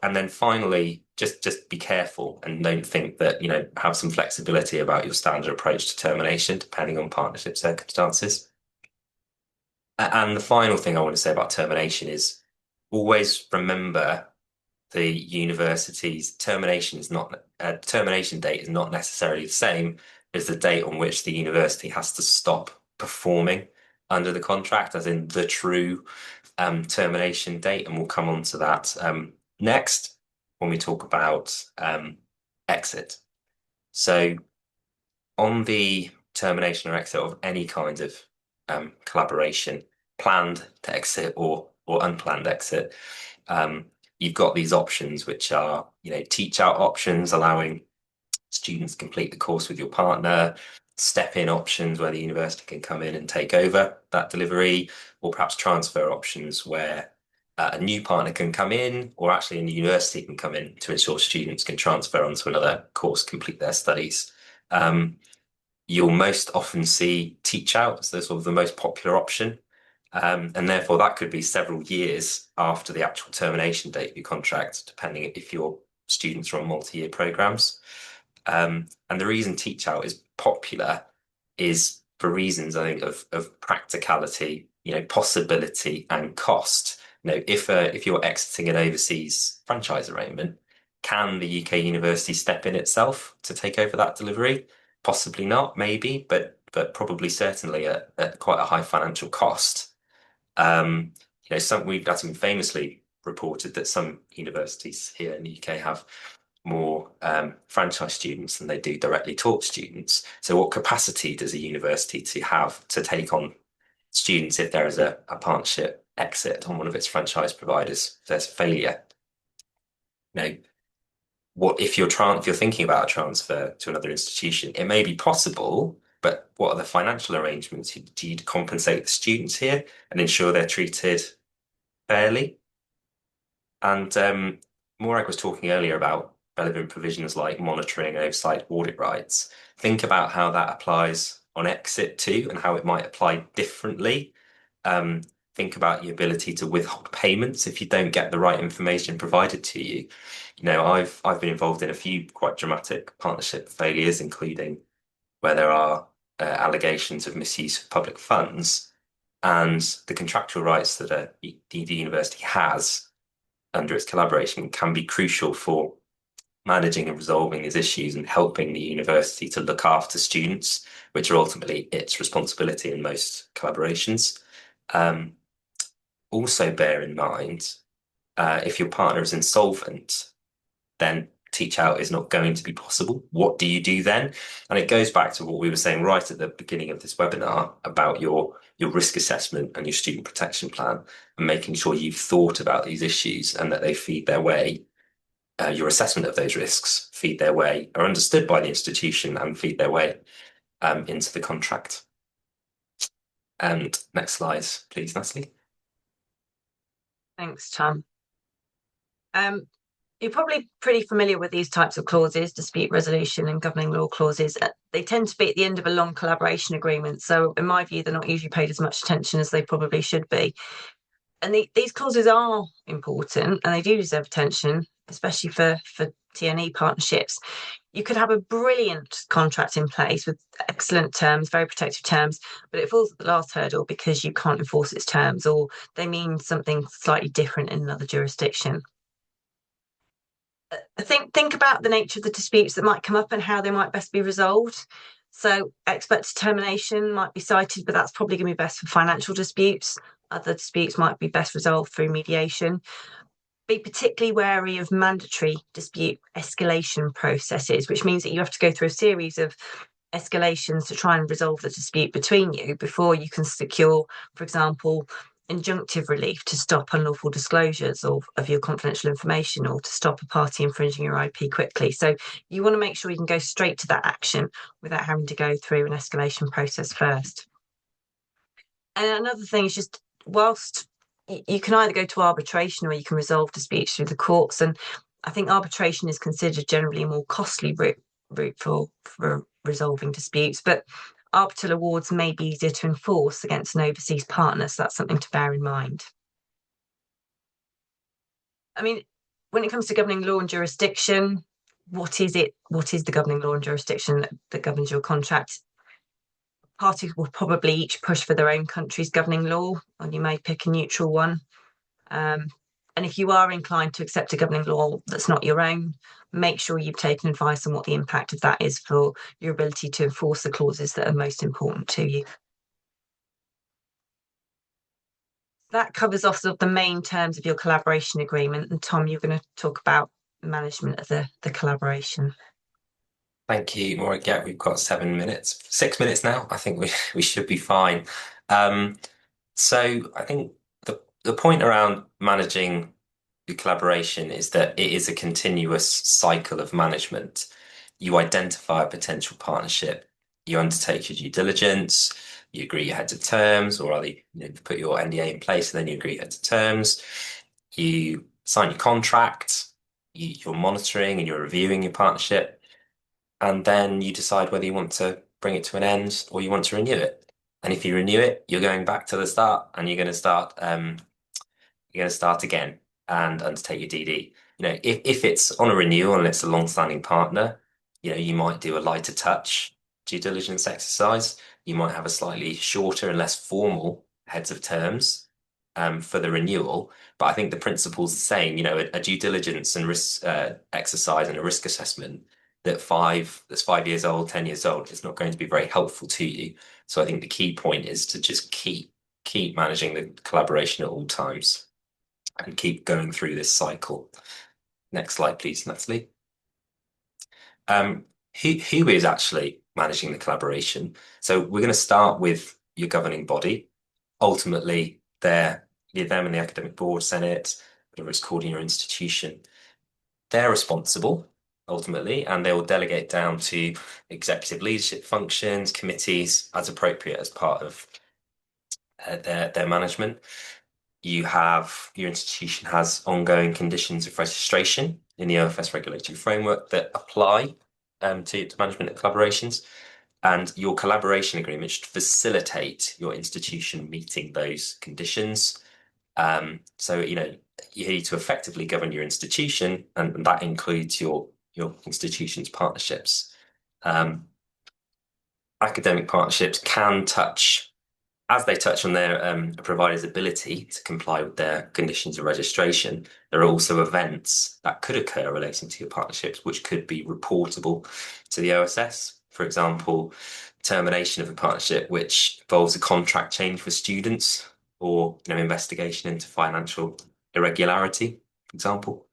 and then finally, just be careful and don't think that, have some flexibility about your standard approach to termination, depending on partnership circumstances. And the final thing I want to say about termination is always remember the university's termination date is not necessarily the same as the date on which the university has to stop performing under the contract, as in the true termination date, and we'll come on to that next when we talk about exit. So on the termination or exit of any kind of collaboration, planned to exit or unplanned exit, you've got these options which are, teach out options, allowing students to complete the course with your partner, step in options where the university can come in and take over that delivery, or perhaps transfer options where a new partner can come in, or actually a new university can come in to ensure students can transfer onto another course, complete their studies. You'll most often see teach out as the sort of the most popular option. And therefore, that could be several years after the actual termination date of your contract, depending if your students are on multi-year programs. And the reason teach out is popular is for reasons, I think, of practicality, possibility and cost. If you're exiting an overseas franchise arrangement, can the UK university step in itself to take over that delivery? Possibly not, maybe, but probably certainly at quite a high financial cost. That's been famously reported that some universities here in the UK have more franchise students than they do directly taught students. So what capacity does a university to have to take on students if there is a partnership exit on one of its franchise providers, if there's a failure? Now, what if you're thinking about a transfer to another institution? It may be possible, but what are the financial arrangements? Do you compensate the students here and ensure they're treated fairly? And Morag was talking earlier about relevant provisions like monitoring and oversight audit rights. Think about how that applies on exit too, and how it might apply differently. Um, think about the ability to withhold payments if you don't get the right information provided to you. I've been involved in a few quite dramatic partnership failures, including where there are allegations of misuse of public funds, and the contractual rights that the university has under its collaboration can be crucial for managing and resolving these issues and helping the university to look after students, which are ultimately its responsibility in most collaborations. Um, Also bear in mind, if your partner is insolvent, then teach out is not going to be possible. What do you do then? And it goes back to what we were saying right at the beginning of this webinar about your risk assessment and your student protection plan, and making sure you've thought about these issues and that they feed their way. Your assessment of those risks feed their way, are understood by the institution and feed their way into the contract. And next slide, please, Natalie. Thanks, Tom. You're probably pretty familiar with these types of clauses, dispute resolution and governing law clauses. They tend to be at the end of a long collaboration agreement. So in my view, they're not usually paid as much attention as they probably should be. And these clauses are important and they do deserve attention, especially for TNE partnerships. You could have a brilliant contract in place with excellent terms, very protective terms, but it falls at the last hurdle because you can't enforce its terms or they mean something slightly different in another jurisdiction. Think about the nature of the disputes that might come up and how they might best be resolved. So expert determination might be cited, but that's probably going to be best for financial disputes. Other disputes might be best resolved through mediation. Be particularly wary of mandatory dispute escalation processes, which means that you have to go through a series of escalations to try and resolve the dispute between you before you can secure, for example, injunctive relief to stop unlawful disclosures of your confidential information or to stop a party infringing your IP quickly. So you want to make sure you can go straight to that action without having to go through an escalation process first. And another thing is just whilst you can either go to arbitration or you can resolve disputes through the courts. And I think arbitration is considered generally a more costly route for resolving disputes, but arbitral awards may be easier to enforce against an overseas partner, so that's something to bear in mind. I mean, when it comes to governing law and jurisdiction, what is it? What is the governing law and jurisdiction that governs your contract? Parties will probably each push for their own country's governing law, and you may pick a neutral one. And if you are inclined to accept a governing law that's not your own, make sure you've taken advice on what the impact of that is for your ability to enforce the clauses that are most important to you. That covers off sort of the main terms of your collaboration agreement. And Tom, you're going to talk about management of the collaboration. Thank you, Maureen. Yeah, we've got 7 minutes, 6 minutes now. I think we should be fine. So I think the point around managing the collaboration is that it is a continuous cycle of management. You identify a potential partnership, you undertake your due diligence, you agree your heads of terms, or either you put your NDA in place and then you agree heads of terms. You sign your contract, you're monitoring and you're reviewing your partnership, and then you decide whether you want to bring it to an end or you want to renew it. And if you renew it, you're going back to the start and you're going to start again and undertake your DD. If it's on a renewal and it's a long-standing partner, you might do a lighter touch due diligence exercise. You might have a slightly shorter and less formal heads of terms for the renewal. But I think the principle's the same. A due diligence and risk exercise and a risk assessment that's 5 years old, 10 years old, is not going to be very helpful to you. So I think the key point is to just keep managing the collaboration at all times and keep going through this cycle. Next slide, please, Natalie. Who is actually managing the collaboration? So we're going to start with your governing body. Ultimately, them and the academic board, senate, whatever it's called in your institution. They're responsible ultimately, and they will delegate down to executive leadership functions, committees as appropriate as part of their management. Your institution has ongoing conditions of registration in the OfS Regulatory Framework that apply to management of collaborations, and your collaboration agreement should facilitate your institution meeting those conditions. So you need to effectively govern your institution, and that includes your institution's partnerships. Academic partnerships can touch on their provider's ability to comply with their conditions of registration. There are also events that could occur relating to your partnerships, which could be reportable to the OSS. For example, termination of a partnership, which involves a contract change for students, or investigation into financial irregularity, for example.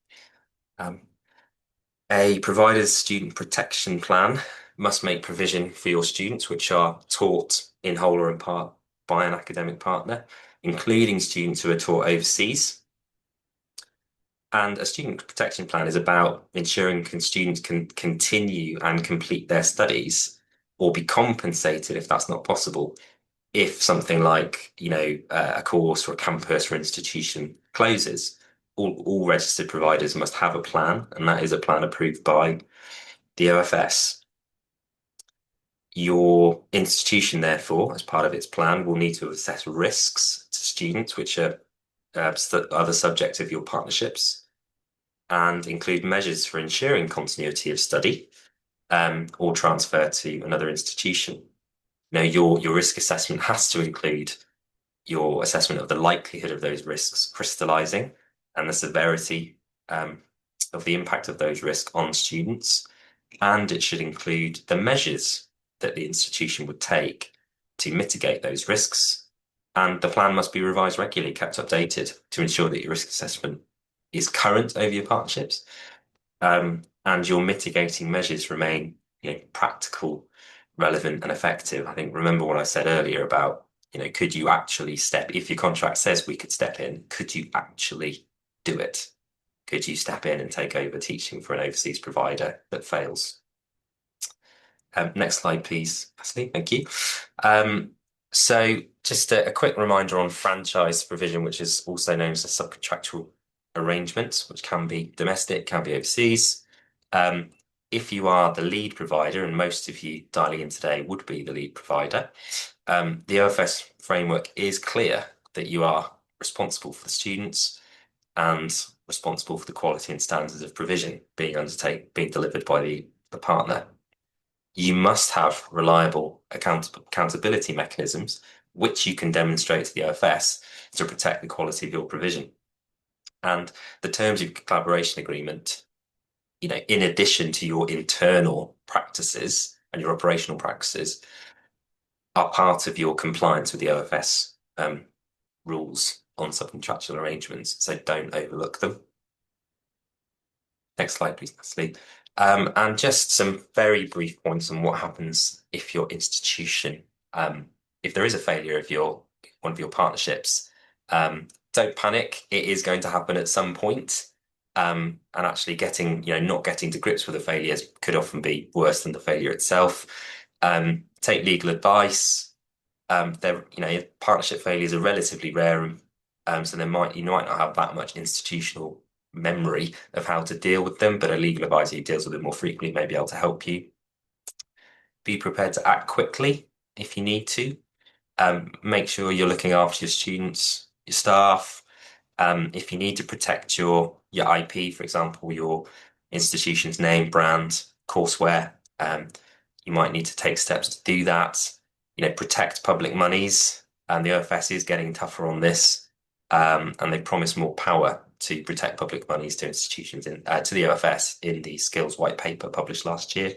A provider's student protection plan must make provision for your students which are taught in whole or in part by an academic partner, including students who are taught overseas. And a student protection plan is about ensuring students can continue and complete their studies or be compensated if that's not possible. If something like, a course or a campus or institution closes, all registered providers must have a plan, and that is a plan approved by the OfS. Your institution, therefore, as part of its plan, will need to assess risks to students, which are other subjects of your partnerships, and include measures for ensuring continuity of study or transfer to another institution. Now, your risk assessment has to include your assessment of the likelihood of those risks crystallizing and the severity of the impact of those risks on students. And it should include the measures that the institution would take to mitigate those risks. And the plan must be revised regularly, kept updated to ensure that your risk assessment is current over your partnerships, and your mitigating measures remain, practical, relevant, and effective. I think remember what I said earlier about, could you actually if your contract says we could step in, could you actually do it? Could you step in and take over teaching for an overseas provider that fails? Next slide, please, Ashley. Thank you. Um, so just a quick reminder on franchise provision, which is also known as a subcontractual arrangement, which can be domestic, can be overseas. Um, if you are the lead provider, and most of you dialing in today would be the lead provider, the OfS framework is clear that you are responsible for the students and responsible for the quality and standards of provision being delivered by the partner. You must have reliable accountability mechanisms, which you can demonstrate to the OfS to protect the quality of your provision. And the terms of collaboration agreement, in addition to your internal practices and your operational practices, are part of your compliance with the OfS rules on subcontractual arrangements. So don't overlook them. Next slide, please, Natalie. And just some very brief points on what happens if your institution, if there is a failure of one of your partnerships, don't panic. It is going to happen at some point. And actually not getting to grips with the failures could often be worse than the failure itself. Take legal advice. Partnership failures are relatively rare, so you might not have that much institutional memory of how to deal with them, but a legal advisor who deals with it more frequently may be able to help you. Be prepared to act quickly if you need to. Make sure you're looking after your students, your staff. If you need to protect your IP, for example, your institution's name, brand, courseware, you might need to take steps to do that. Protect public monies, and the OfS is getting tougher on this, and they promise more power to protect public monies to institutions to the OfS in the Skills White Paper published last year.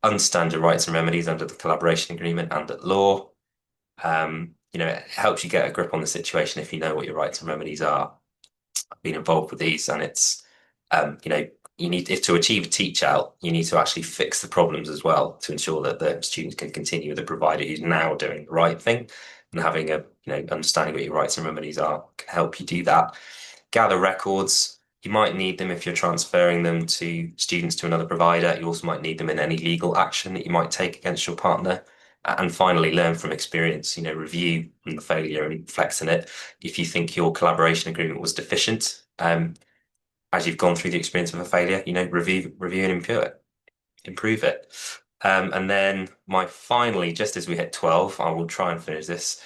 Understand your rights and remedies under the collaboration agreement and at law. It helps you get a grip on the situation if you know what your rights and remedies are. I've been involved with these, and it's, you need if to achieve a teach out, you need to actually fix the problems as well to ensure that the students can continue with the provider who's now doing the right thing, and having understanding what your rights and remedies are can help you do that. Gather records. You might need them if you're transferring them to students to another provider. You also might need them in any legal action that you might take against your partner. And finally, learn from experience, review the failure and reflect on it. If you think your collaboration agreement was deficient, as you've gone through the experience of a failure, review and improve it. And then finally, just as we hit 12, I will try and finish this.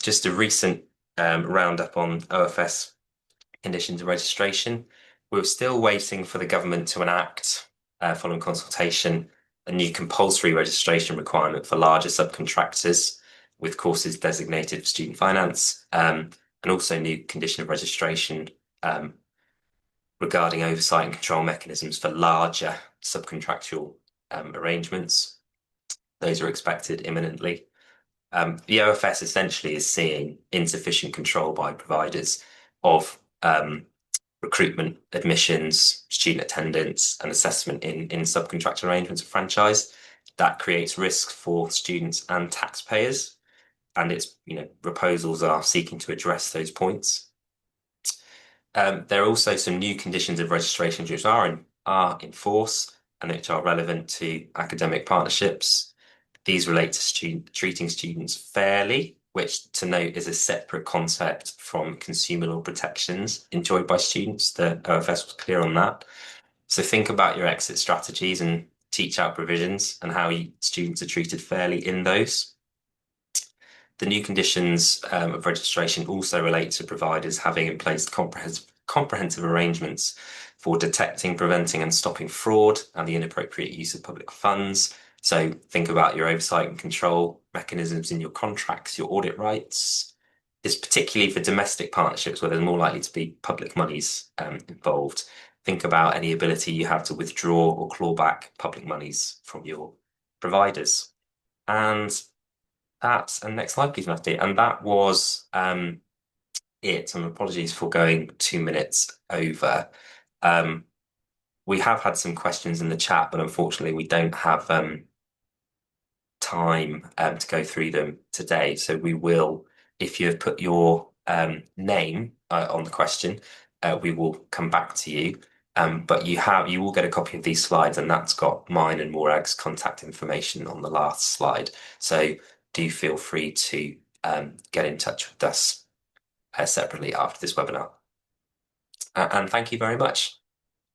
Just a recent roundup on OfS conditions of registration. We're still waiting for the government to enact, following consultation, a new compulsory registration requirement for larger subcontractors with courses designated for student finance, and also new condition of registration regarding oversight and control mechanisms for larger subcontractual arrangements. Those are expected imminently. The OfS essentially is seeing insufficient control by providers of recruitment, admissions, student attendance, and assessment in subcontract arrangements of franchise. That creates risks for students and taxpayers, and its proposals are seeking to address those points. There are also some new conditions of registration which are in force and which are relevant to academic partnerships. These relate to treating students fairly, which to note is a separate concept from consumer law protections enjoyed by students. The OfS was clear on that. So think about your exit strategies and teach out provisions and how students are treated fairly in those. The new conditions of registration also relate to providers having in place comprehensive arrangements for detecting, preventing, and stopping fraud and the inappropriate use of public funds. So think about your oversight and control mechanisms in your contracts, your audit rights. This particularly for domestic partnerships where there's more likely to be public monies involved. Think about any ability you have to withdraw or claw back public monies from your providers. And next slide, please, Matthew. And that was it. And apologies for going 2 minutes over. Um, we have had some questions in the chat, but unfortunately, we don't have time to go through them today. So we will, if you have put your name on the question, we will come back to you. But you will get a copy of these slides, and that's got mine and Morag's contact information on the last slide. So do feel free to get in touch with us separately after this webinar. And thank you very much.